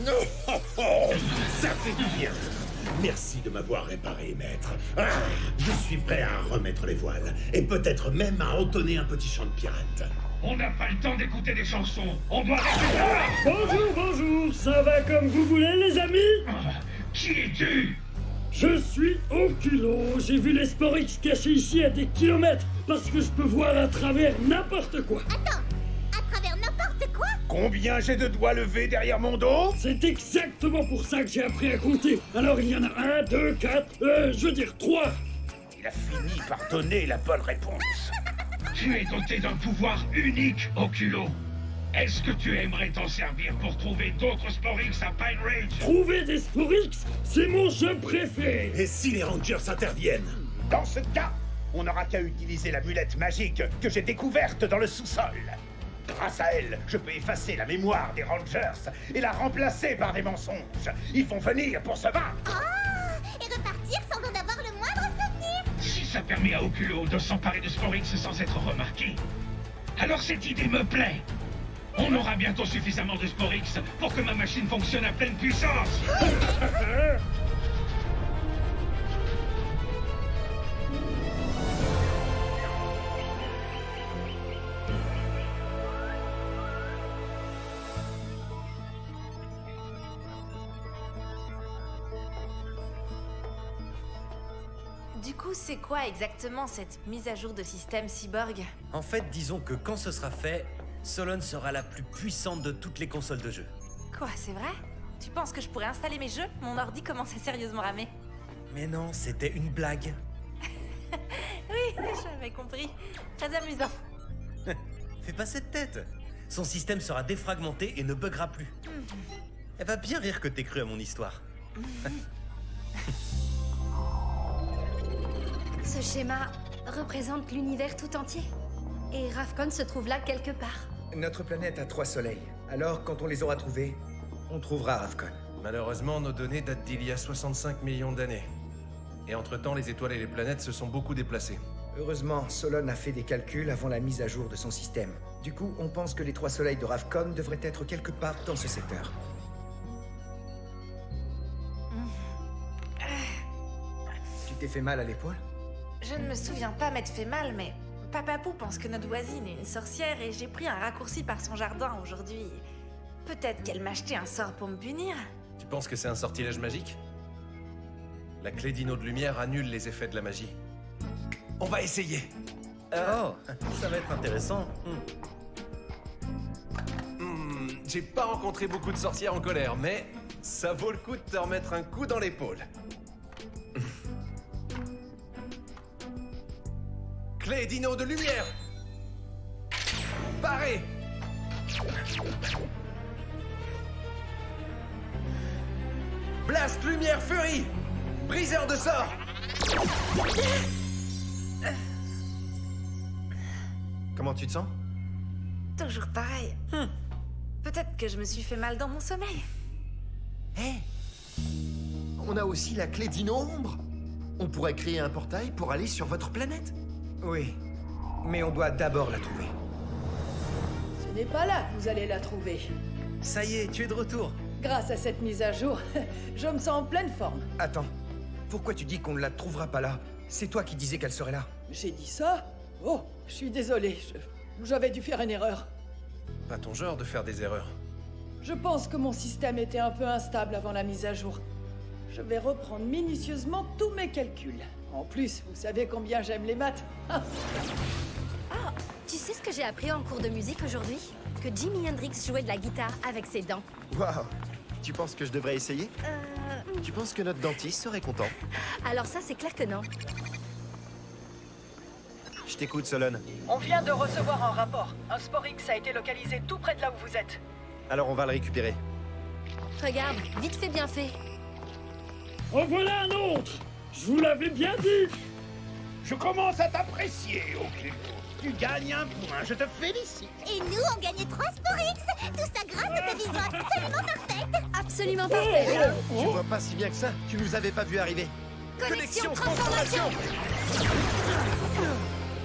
Oh, oh, ça fait du bien. Merci de m'avoir réparé, maître. Ah, je suis prêt à remettre les voiles, et peut-être même à entonner un petit chant de pirate. On n'a pas le temps d'écouter des chansons. On doit rester là. Bonjour, bonjour, ça va comme vous voulez les amis? Qui es-tu? Je suis Oculo, j'ai vu les Sporix cachés ici à des kilomètres, parce que je peux voir à travers n'importe quoi. Attends, à travers n'importe quoi? Combien j'ai de doigts levés derrière mon dos? C'est exactement pour ça que j'ai appris à compter. Alors il y en a 1, 2, 4, je veux dire 3. Il a fini par donner la bonne réponse. Tu es doté d'un pouvoir unique, Oculo. Est-ce que tu aimerais t'en servir pour trouver d'autres Sporix à Pine Ridge? Trouver des Sporix, c'est mon jeu préféré. Et si les Rangers interviennent? Dans ce cas, on n'aura qu'à utiliser la mulette magique que j'ai découverte dans le sous-sol. Grâce à elle, je peux effacer la mémoire des Rangers et la remplacer par des mensonges. Ils vont venir pour se battre. Oh, et repartir sans en avoir le moindre souvenir. Si ça permet à Oculo de s'emparer de Sporix sans être remarqué, alors cette idée me plaît. On aura bientôt suffisamment de Sporix pour que ma machine fonctionne à pleine puissance. Du coup, c'est quoi exactement cette mise à jour de système cyborg? En fait, disons que quand ce sera fait, Solon sera la plus puissante de toutes les consoles de jeux. Quoi, c'est vrai? Tu penses que je pourrais installer mes jeux? Mon ordi commence à sérieusement ramer. Mais non, c'était une blague. Oui, j'avais compris. Très amusant. Fais pas cette tête. Son système sera défragmenté et ne buggera plus. Elle va bien rire que t'aies cru à mon histoire. Ce schéma représente l'univers tout entier. Et Ravcon se trouve là quelque part. Notre planète a 3 soleils. Alors, quand on les aura trouvés, on trouvera Ravcon. Malheureusement, nos données datent d'il y a 65 millions d'années. Et entre-temps, les étoiles et les planètes se sont beaucoup déplacées. Heureusement, Solon a fait des calculs avant la mise à jour de son système. Du coup, on pense que les 3 soleils de Ravcon devraient être quelque part dans ce secteur. Tu t'es fait mal à l'épaule? Je ne me souviens pas m'être fait mal, mais Papapou pense que notre voisine est une sorcière et j'ai pris un raccourci par son jardin aujourd'hui. Peut-être qu'elle m'a acheté un sort pour me punir. Tu penses que c'est un sortilège magique? La clé d'Ino de lumière annule les effets de la magie. On va essayer. Oh, ça va être intéressant. J'ai pas rencontré beaucoup de sorcières en colère, mais ça vaut le coup de te remettre un coup dans l'épaule. Clé d'Ino de lumière. Paré. Blast lumière furie. Briseur de sort. Comment tu te sens? Toujours pareil. Peut-être que je me suis fait mal dans mon sommeil. Hé, on a aussi la clé d'Ino-Ombre. On pourrait créer un portail pour aller sur votre planète. Oui, mais on doit d'abord la trouver. Ce n'est pas là que vous allez la trouver. Ça y est, tu es de retour. Grâce à cette mise à jour, je me sens en pleine forme. Attends, pourquoi tu dis qu'on ne la trouvera pas là? C'est toi qui disais qu'elle serait là. J'ai dit ça? Oh, je suis désolé, j'avais dû faire une erreur. Pas ton genre de faire des erreurs. Je pense que mon système était un peu instable avant la mise à jour. Je vais reprendre minutieusement tous mes calculs. En plus, vous savez combien j'aime les maths. Ah, tu sais ce que j'ai appris en cours de musique aujourd'hui? Que Jimi Hendrix jouait de la guitare avec ses dents. Waouh! Tu penses que je devrais essayer? Tu penses que notre dentiste serait content? Alors ça, c'est clair que non. Je t'écoute, Solon. On vient de recevoir un rapport. Un Sporix a été localisé tout près de là où vous êtes. Alors on va le récupérer. Regarde, vite fait, bien fait. En voilà un autre. Je vous l'avais bien dit. Je commence à t'apprécier, Oculo. Tu gagnes un point, je te félicite. Et nous, on gagnait 3 Sporix. Tout ça grâce à ta vision absolument parfaite. Absolument parfait. Tu vois pas si bien que ça? Tu nous avais pas vu arriver. Connexion transformation.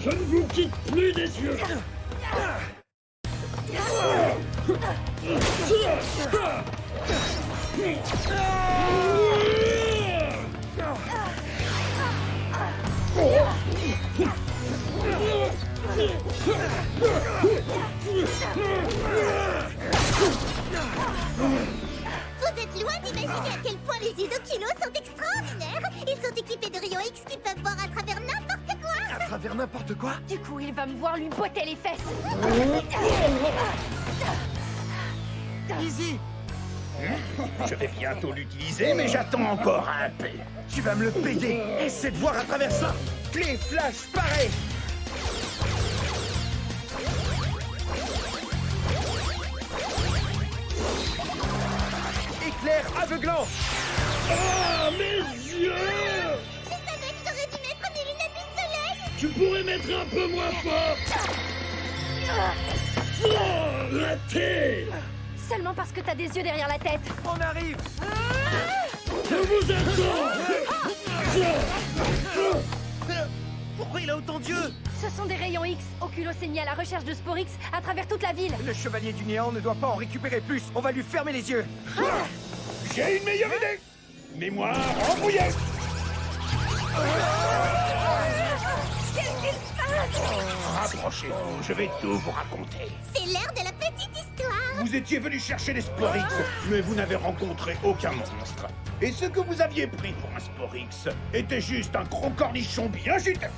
Je ne vous quitte plus des yeux. Vous êtes loin d'imaginer à quel point les yeux d'Oculo sont extraordinaires. Ils sont équipés de rayons X qui peuvent voir à travers n'importe quoi. À travers n'importe quoi? Du coup, il va me voir lui botter les fesses. Easy! Je vais bientôt l'utiliser, mais j'attends encore un peu. Tu vas me le payer. Essaie de voir à travers ça. Clé, flash, pareil. Éclair aveuglant. Ah, mes yeux! Je savais que j'aurais dû mettre mes lunettes du soleil. Tu pourrais mettre un peu moins fort. Oh, raté! Seulement parce que t'as des yeux derrière la tête. On arrive. Je vous attends! Pourquoi il a autant d'yeux? Ce sont des rayons X. Oculo s'est mis à la recherche de Sporix à travers toute la ville. Le chevalier du néant ne doit pas en récupérer plus. On va lui fermer les yeux. J'ai une meilleure idée. Mémoire embrouillée. Rapprochez-vous, je vais tout vous raconter. C'est l'heure de la petite histoire. Vous étiez venu chercher les Sporix, mais vous n'avez rencontré aucun monstre. Et ce que vous aviez pris pour un Sporix était juste un gros cornichon bien juteux.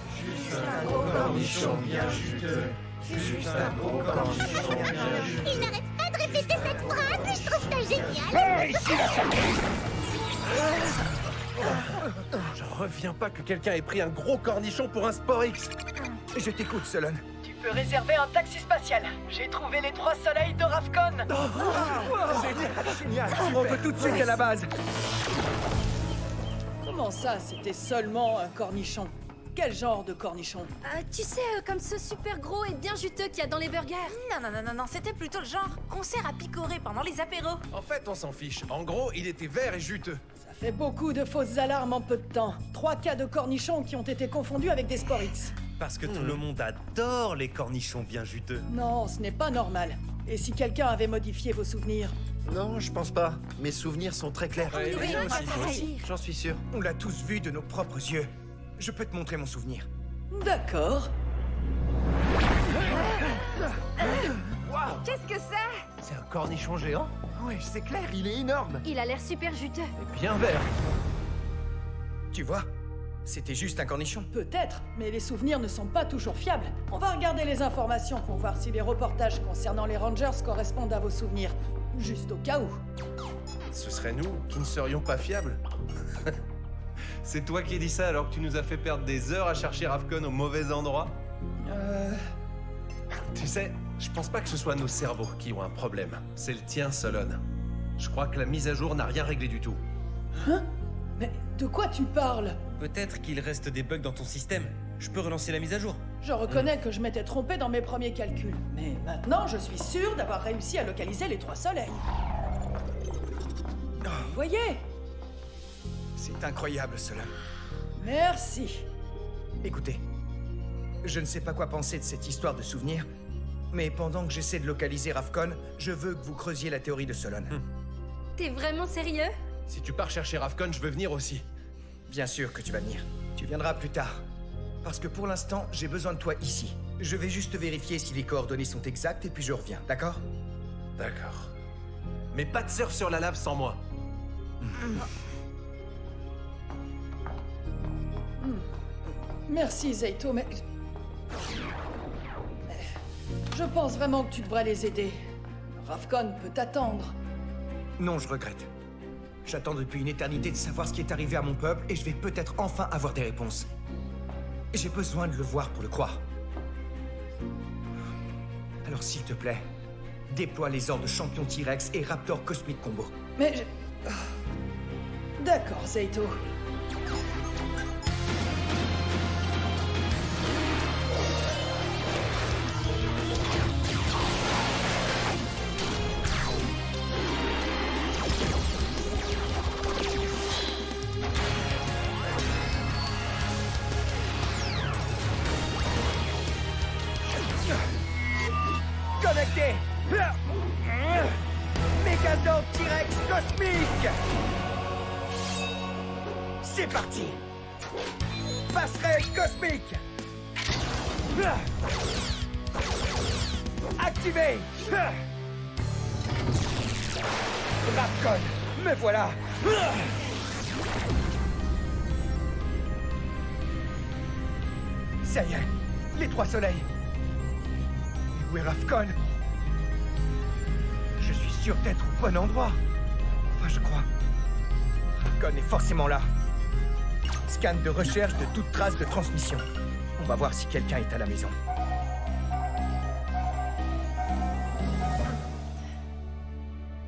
Il n'arrête pas de répéter cette phrase. Je trouve ça génial. Par ici, la surprise. Je reviens pas que quelqu'un ait pris un gros cornichon pour un Sporix. Je t'écoute, Solon. Tu peux réserver un taxi spatial. J'ai trouvé les 3 soleils de Ravcon. Génial. On peut tout de suite à la base. Comment ça, c'était seulement un cornichon? Quel genre de cornichon? Tu sais, comme ce super gros et bien juteux qu'il y a dans les burgers. Non, c'était plutôt le genre concert à picorer pendant les apéros. En fait, on s'en fiche. En gros, il était vert et juteux. Ça fait beaucoup de fausses alarmes en peu de temps. 3 cas de cornichons qui ont été confondus avec des Sporix. Parce que tout le monde adore les cornichons bien juteux. Non, ce n'est pas normal. Et si quelqu'un avait modifié vos souvenirs? Non, je pense pas. Mes souvenirs sont très clairs. Ouais, oui, moi moi aussi. aussi. J'en suis sûr. On l'a tous vu de nos propres yeux. Je peux te montrer mon souvenir. D'accord. Qu'est-ce que c'est? C'est un cornichon géant? Ouais, c'est clair, il est énorme. Il a l'air super juteux. Et bien vert. Tu vois, c'était juste un cornichon. Peut-être, mais les souvenirs ne sont pas toujours fiables. On va regarder les informations pour voir si les reportages concernant les Rangers correspondent à vos souvenirs. Juste au cas où. Ce serait nous qui ne serions pas fiables. C'est toi qui dis ça alors que tu nous as fait perdre des heures à chercher Ravcon au mauvais endroit? Tu sais, je pense pas que ce soit nos cerveaux qui ont un problème. C'est le tien, Solon. Je crois que la mise à jour n'a rien réglé du tout. Hein? Mais de quoi tu parles? Peut-être qu'il reste des bugs dans ton système. Je peux relancer la mise à jour. Je reconnais que je m'étais trompé dans mes premiers calculs. Mais maintenant, je suis sûr d'avoir réussi à localiser les 3 soleils. Vous voyez? C'est incroyable, cela. Merci. Écoutez, je ne sais pas quoi penser de cette histoire de souvenirs, mais pendant que j'essaie de localiser Ravcon, je veux que vous creusiez la théorie de Solon. T'es vraiment sérieux? Si tu pars chercher Ravcon, je veux venir aussi. Bien sûr que tu vas venir. Tu viendras plus tard. Parce que pour l'instant, j'ai besoin de toi ici. Je vais juste vérifier si les coordonnées sont exactes et puis je reviens, d'accord? D'accord. Mais pas de surf sur la lave sans moi. Merci, Zeito, mais... Je pense vraiment que tu devrais les aider. Ravcon peut t'attendre. Non, je regrette. J'attends depuis une éternité de savoir ce qui est arrivé à mon peuple et je vais peut-être enfin avoir des réponses. J'ai besoin de le voir pour le croire. Alors s'il te plaît, déploie les ordres de champion T-Rex et Raptor Cosmic Combo. Mais je... D'accord, Zeito. Connecté! Megazord T-Rex cosmique! C'est parti! Passerelle cosmique! Activé! Rapcon, me voilà! Ça y est, les 3 soleils! Et où est Rafcon? Je suis sûr d'être au bon endroit. Enfin, je crois. Rafcon est forcément là. Scan de recherche de toute trace de transmission. On va voir si quelqu'un est à la maison.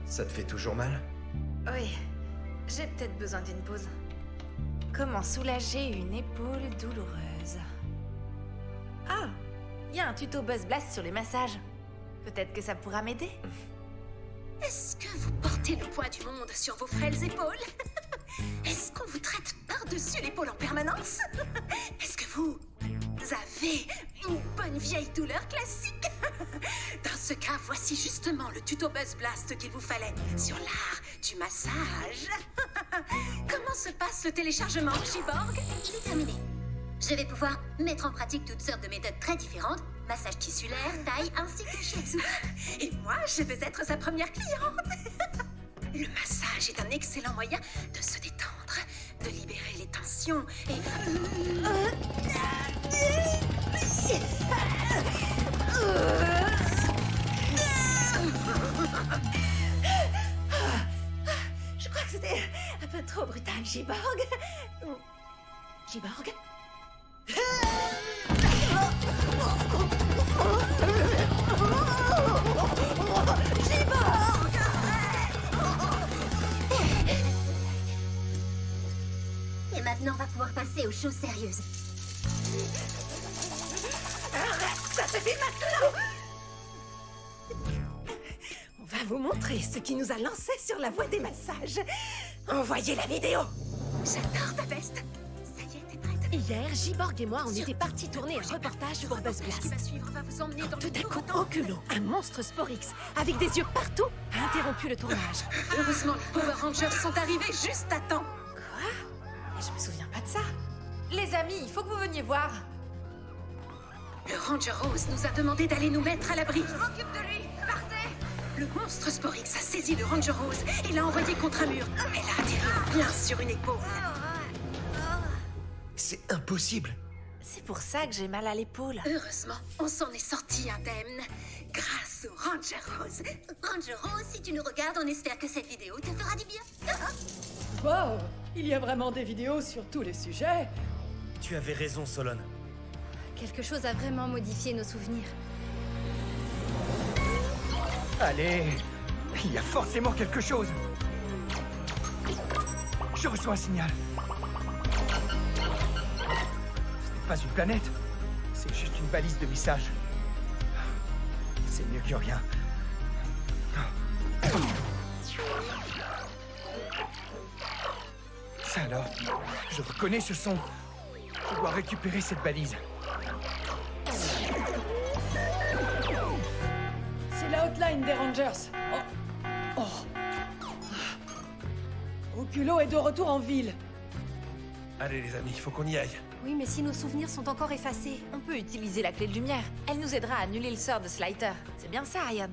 Ça te fait toujours mal? Oui, j'ai peut-être besoin d'une pause. Comment soulager une épaule douloureuse? Ah, il y a un tuto Buzz Blast sur les massages. Peut-être que ça pourra m'aider. Est-ce que vous portez le poids du monde sur vos frêles épaules? Est-ce qu'on vous traite par-dessus l'épaule en permanence? Est-ce que vous avez une bonne vieille douleur classique? Dans ce cas, voici justement le tuto Buzz Blast qu'il vous fallait sur l'art du massage. Comment se passe le téléchargement, Cyborg? Il est terminé. Je vais pouvoir mettre en pratique toutes sortes de méthodes très différentes. Massage tissulaire, taille, ainsi que shiatsu. Et moi, je vais être sa première cliente. Le massage est un excellent moyen de se détendre, de libérer les tensions et... Je crois que c'était un peu trop brutal, Cyborg. Cyborg? Et maintenant, on va pouvoir passer aux choses sérieuses. Ça se fait maintenant! On va vous montrer ce qui nous a lancé sur la voie des massages. Envoyez la vidéo. J'adore ta veste. Ça y est, t'es prête? Hier, Cyborg et moi, on était partis tourner un reportage pour Buzz Ce qui va Blast. suivre va vous emmener dans Tout le à coup, nouveau temps. Oculo, un monstre Sporix, avec des yeux partout, a interrompu le tournage. Heureusement, les Power Rangers sont arrivés juste à temps. Quoi? Je me souviens pas de ça. Les amis, il faut que vous veniez voir. Le Ranger Rose nous a demandé d'aller nous mettre à l'abri. Je m'occupe de lui. Partez! Le monstre Sporix a saisi le Ranger Rose et l'a envoyé contre un mur. Elle a atterri en plein sur une épaule. C'est impossible. C'est pour ça que j'ai mal à l'épaule. Heureusement, on s'en est sorti indemne. Grâce au Ranger Rose. Ranger Rose, si tu nous regardes, on espère que cette vidéo te fera du bien. Wow, il y a vraiment des vidéos sur tous les sujets. Tu avais raison, Solon. Quelque chose a vraiment modifié nos souvenirs. Allez, il y a forcément quelque chose. Je reçois un signal. Ce n'est pas une planète, c'est juste une balise de message. C'est mieux que rien. Ça alors, je reconnais ce son. Je dois récupérer cette balise. C'est la hotline des Rangers. Oculo est de retour en ville. Allez les amis, il faut qu'on y aille. Oui, mais si nos souvenirs sont encore effacés. On peut utiliser la clé de lumière. Elle nous aidera à annuler le sort de Slider. C'est bien ça, Ryan.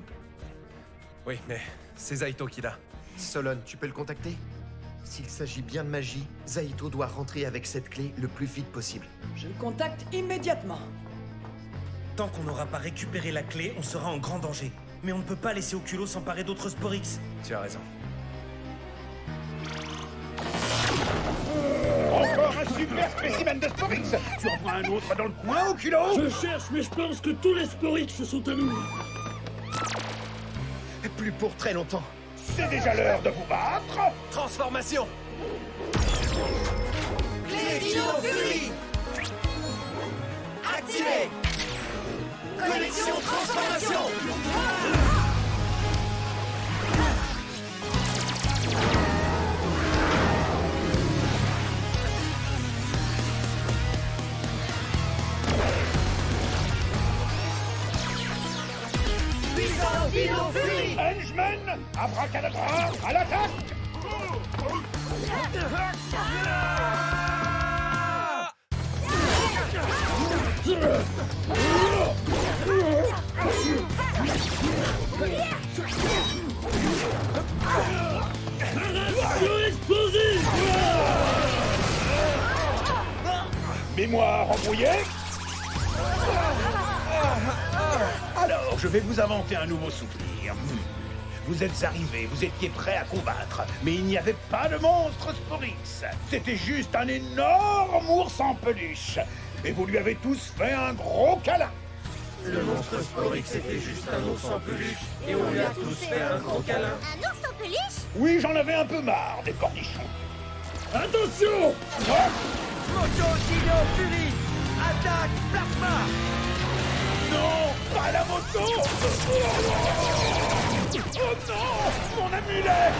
Oui, mais c'est Zaito qui l'a. Solon, tu peux le contacter? S'il s'agit bien de magie, Zaito doit rentrer avec cette clé le plus vite possible. Je le contacte immédiatement. Tant qu'on n'aura pas récupéré la clé, on sera en grand danger. Mais on ne peut pas laisser Oculo s'emparer d'autres Sporix. Tu as raison. Encore un super spécimen de Sporix. Tu en prends un autre dans le coin, Oculo? Je cherche, mais je pense que tous les Sporix sont à nous. Plus pour très longtemps. C'est déjà l'heure de vous battre. Transformation! Clé Dino Fury! Activé! Connexion transformation! Puissant Dino Fury! Henchman, abracadabra, à l'attaque! Réaction explosive! Mémoire embrouillée? Alors, je vais vous inventer un nouveau souvenir. Vous êtes arrivés, vous étiez prêts à combattre, mais il n'y avait pas de monstre Sporix. C'était juste un énorme ours en peluche. Et vous lui avez tous fait un gros câlin. Le monstre Sporix était juste un ours en peluche et on lui a tous fait un gros câlin. Un ours en peluche? Oui, j'en avais un peu marre des cornichons. Attention! Moto Dino Fury! Attaque plasma! Non, pas la moto! Oh non, mon amulet!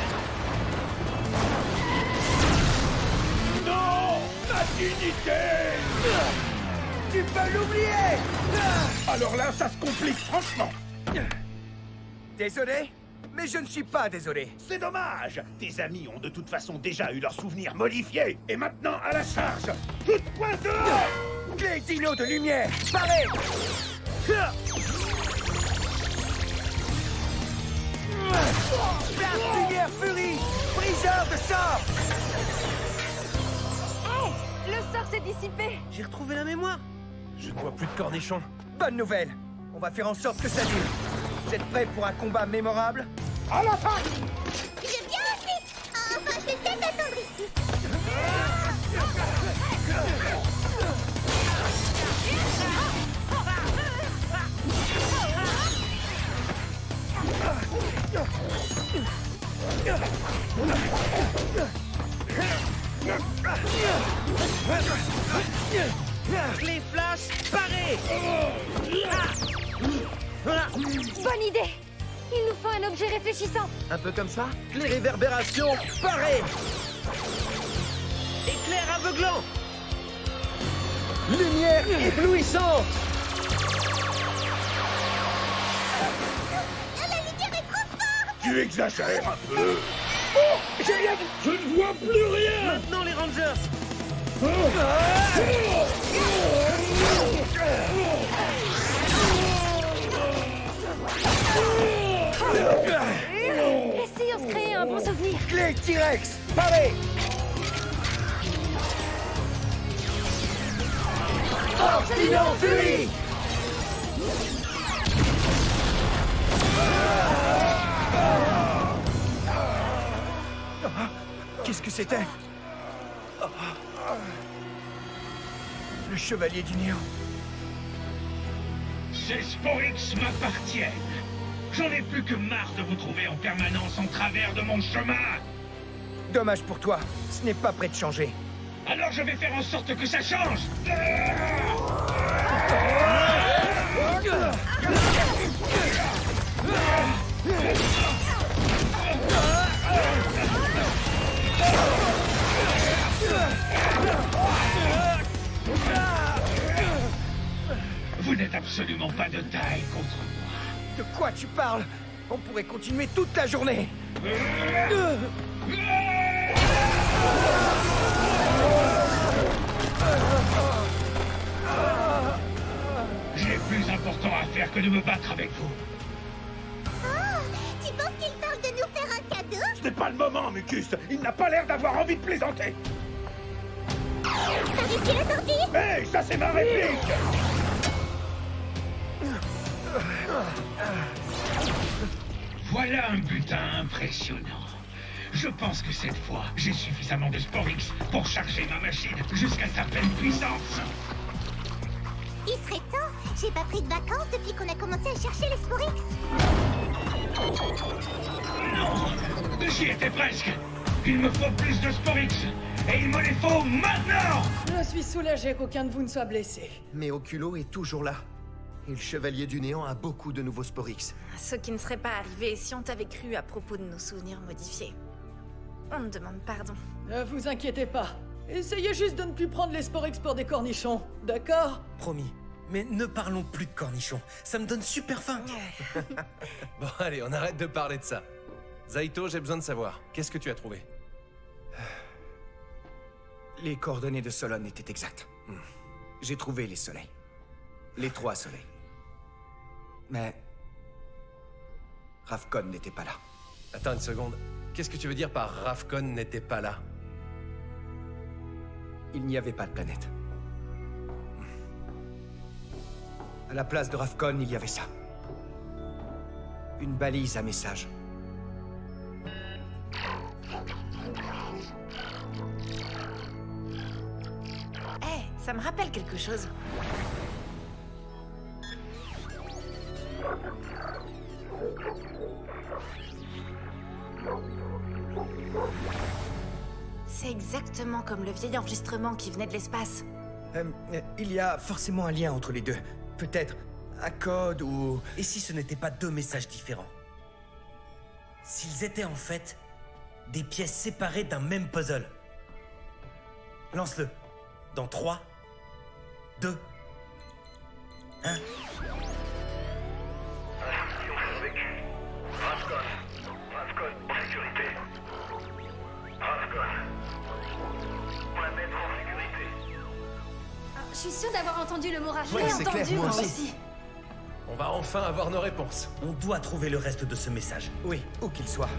Non, ma dignité! Tu peux l'oublier! Alors là, ça se complique franchement. Désolé, mais je ne suis pas désolé. C'est dommage. Tes amis ont de toute façon déjà eu leurs souvenirs modifiés. Et maintenant, à la charge. Toute pointe dehors! Clé Dino de lumière, paré! Lumière Fury, briseur de sort! Hé! Le sort s'est dissipé! J'ai retrouvé la mémoire. Je ne vois plus de cornichons. Bonne nouvelle! On va faire en sorte que ça dure. Vous êtes prêts pour un combat mémorable? À l'attaque! Je viens aussi! Enfin, je vais peut-être attendre ici. Clé flash, paré! Bonne idée! Il nous faut un objet réfléchissant! Un peu comme ça? Clé réverbération, paré! Éclair aveuglant! Lumière éblouissante! La lumière est trop forte! Tu exagères un peu. Oh, j'ai rien vu! Je ne vois plus rien! Maintenant les Rangers! Essayons de créer un bon souvenir! Clé T-Rex, paré! Dino Fury! Qu'est-ce que c'était? Le chevalier du néant. Ces Sporix m'appartiennent. J'en ai plus que marre de vous trouver en permanence en travers de mon chemin. Dommage pour toi, ce n'est pas prêt de changer. Alors je vais faire en sorte que ça change. Vous n'êtes absolument pas de taille contre moi. De quoi tu parles? On pourrait continuer toute la journée. J'ai plus important à faire que de me battre avec vous. Oh, tu penses qu'il parle de nous faire un cadeau? Ce n'est pas le moment, Mucus. Il n'a pas l'air d'avoir envie de plaisanter. T'as réussi la sortie? Hé, ça c'est ma réplique. Voilà un butin impressionnant. Je pense que cette fois, j'ai suffisamment de Sporix pour charger ma machine jusqu'à sa pleine puissance. Il serait temps. J'ai pas pris de vacances depuis qu'on a commencé à chercher les Sporix. Non, j'y étais presque. Il me faut plus de Sporix. Et il me les faut maintenant. Je suis soulagé qu'aucun de vous ne soit blessé. Mais Oculo est toujours là. Et le Chevalier du Néant a beaucoup de nouveaux Sporix. Ce qui ne serait pas arrivé si on t'avait cru à propos de nos souvenirs modifiés. On me demande pardon. Ne vous inquiétez pas. Essayez juste de ne plus prendre les Sporix pour des cornichons, d'accord? Promis. Mais ne parlons plus de cornichons. Ça me donne super faim. Bon, allez, on arrête de parler de ça. Zaito, j'ai besoin de savoir. Qu'est-ce que tu as trouvé? Les coordonnées de Solon étaient exactes. J'ai trouvé les soleils. Les 3 soleils. Mais... Ravkon n'était pas là. Attends une seconde. Qu'est-ce que tu veux dire par Ravkon n'était pas là? Il n'y avait pas de planète. À la place de Ravkon, il y avait ça. Une balise à message. Ça me rappelle quelque chose. C'est exactement comme le vieil enregistrement qui venait de l'espace. Il y a forcément un lien entre les deux. Peut-être un code ou... Et si ce n'étaient pas 2 messages différents? S'ils étaient en fait des pièces séparées d'un même puzzle. Lance-le. Dans 3, 2, 1. Ravkon en sécurité. Ravkon. Planète en sécurité. Je suis sûre d'avoir entendu le mot rage. Ouais, J'ai c'est entendu, clair, moi moi aussi. aussi. On va enfin avoir nos réponses. On doit trouver le reste de ce message. Oui, où qu'il soit.